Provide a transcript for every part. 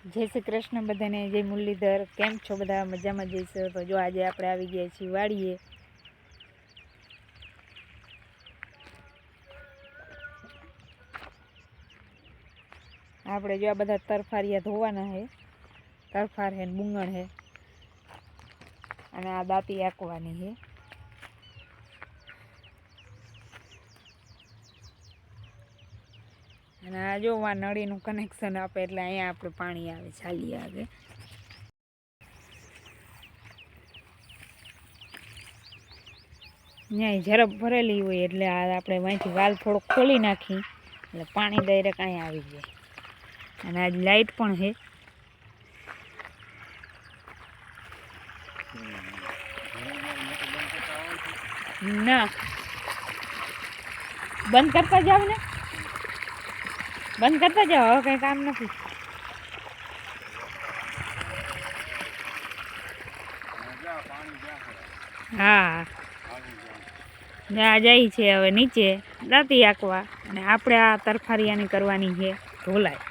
જય શ્રી કૃષ્ણ બધાને, જય મુરલીધર। કેમ છો બધા? મજામાં જઈશો? તો જો આજે આપણે આવી ગયા છીએ વાડીએ। આપણે જો આ બધા તરફારિયા ધોવાના છે। તરફાર છે, બુંગણ છે અને આ દાંતી આંકવાની છે। અને આ જો આ નળીનું કનેક્શન આપે એટલે અહીંયા આપણે પાણી આવે, ચાલી આવે। ત્યાં ઝરપ ભરેલી હોય એટલે આ આપણે અહીંથી વાલ થોડોક ખોલી નાખી એટલે પાણી ડાયરેક્ટ અહીંયા આવી જાય। અને આજ લાઇટ પણ છે। ના બંધ કરતા જાવ ને, બંધ કરતા જાઓ, હવે કંઈ કામ નથી। હા આ જાય છે હવે નીચે દાંતી આંકવા, અને આપણે આ તરફારિયાની કરવાની છે ઢોલાઈ,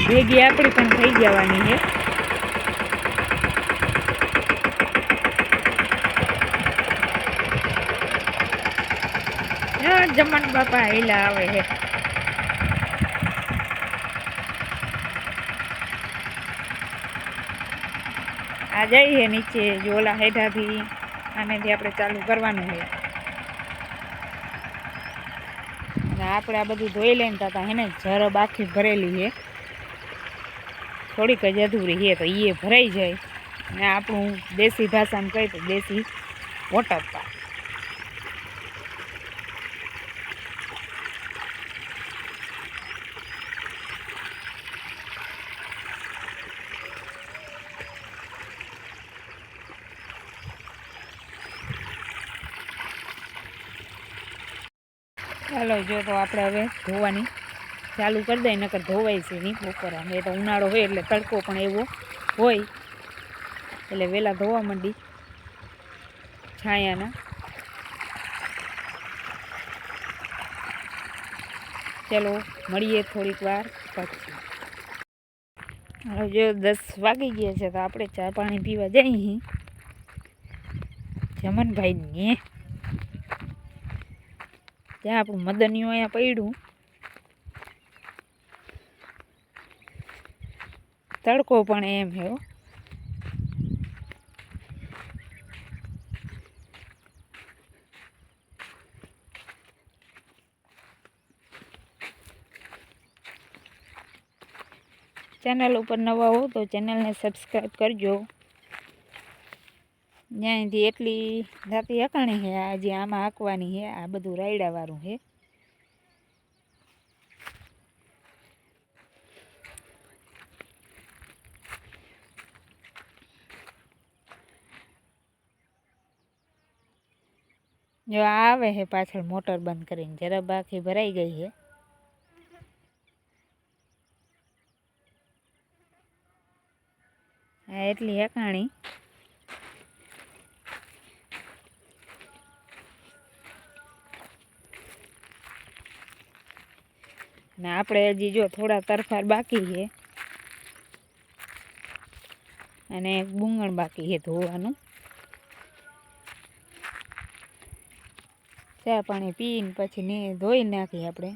ભેગી આપણી પણ થઈ જવાની છે। જમણ બાપા હેલા આવે છે। આ જઈએ નીચે જોલા હેઠાથી આનેથી આપણે ચાલુ કરવાનું છે। અને આપણે આ બધું ધોઈ લઈને હતા હેને ઝરબ આખી ભરેલી છે, થોડીક જ અધૂરી છે તો એ ભરાઈ જાય અને આપણું દેશી ભાષામાં કહે તો દેશી વોટર પાર્ક। ચાલો જો તો આપણે હવે ધોવાની ચાલુ કરી દઈએ, નકર ધોવાય છે નહીં બપોરા, એ તો ઉનાળો હોય એટલે તડકો પણ એવો હોય એટલે વહેલા ધોવા માંડી છાયાના। ચાલો મળીએ થોડીક વાર પછી। હવે જો 10 વાગી ગયા છે તો આપણે ચા પાણી પીવા જઈએ જમનભાઈને। ત્યાં આપણું મદનિયું અહીંયા પડ્યું, તડકો પણ એમ છે। ચેનલ ઉપર નવા હો તો ચેનલને સબસ્ક્રાઈબ કરજો। ત્યાંથી એટલી દાંતી હકાણી છે, આજે આમાં હાંકવાની છે, આ બધું રાયડાવાળું છે। જો આવે છે પાછળ મોટર બંધ કરીને, ઝરબ આખી ભરાઈ ગઈ છે। હા એટલી હકાણી, ને આપણે હજી જો થોડા તરફાર બાકી છે અને બુંગણ બાકી છે ધોવાનું। ચા પાણી પીને પછી ને ધોઈ નાખીએ આપણે।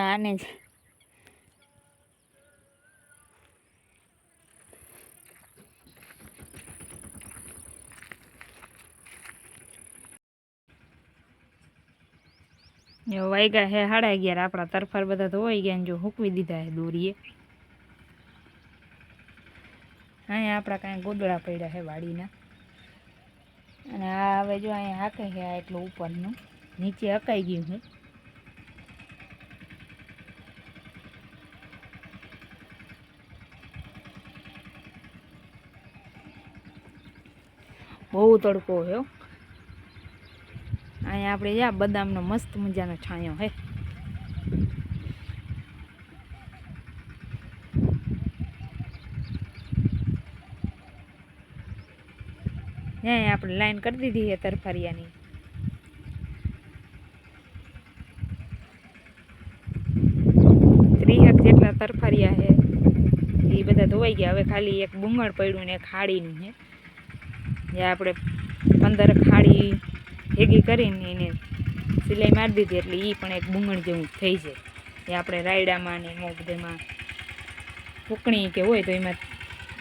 આને વાગ્યા છે 11:30, આપણા તરફાર બધા ધોવાઈ ગયા, જો હૂકવી દીધા છે દોરીએ। અહીંયા આપણા કાંઈ ગોદડા પડ્યા છે વાડીના, અને આ હવે જો અહીંયા હાકે છે આ એટલું ઉપરનું, નીચે હકાઈ ગયું છે। બહુ તડકો છે। અહીંયા આપણે જા બદામનો મસ્ત મજાનો છાંયો છે। ત્યાં આપણે લાઈન કરી દીધી છે તરફારિયાની। તરફારિયા છે એ બધા ધોવાઈ ગયા. હવે ખાલી એક બુંગળ પડ્યું ને એક ખાડીનું છે, જે આપણે 15 ખાડી ભેગી કરીને એને સિલાઈ મારી દીધી એટલે એ પણ એક બુંગળ જેવું થઈ જાય. એ આપણે રાયડામાં ને એમાં બધામાં ફૂકણી કે હોય તો એમાં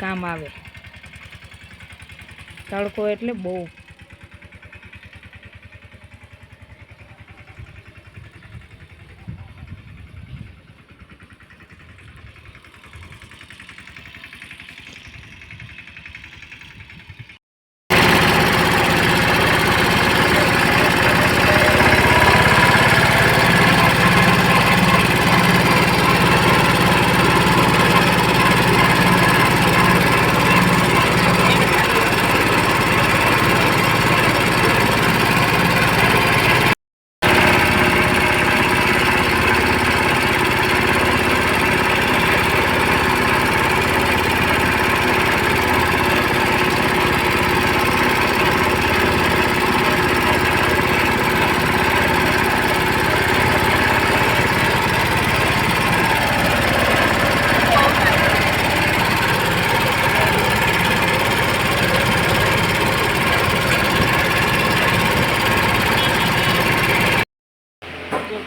કામ આવે. તડકો એટલે બહુ.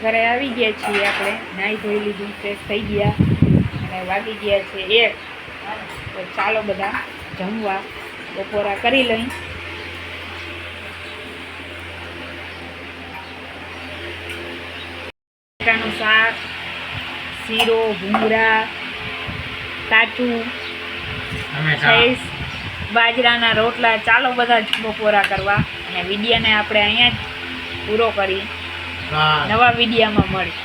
ઘરે આવી ગયા છીએ આપણે, નાહી ધોઈ લીધું, ફ્રેશ થઈ ગયા અને વાગી ગયા છે 1. તો ચાલો બધા જમવા, બપોરા કરી લઈ. બટાકાનું શાક, શીરો, ભૂંગળા, કાચું, બાજરાના રોટલા. ચાલો બધા બપોરા કરવા અને વિડીયોને આપણે અહીંયા જ પૂરો કરી. નવા વિડીયોમાં મળી.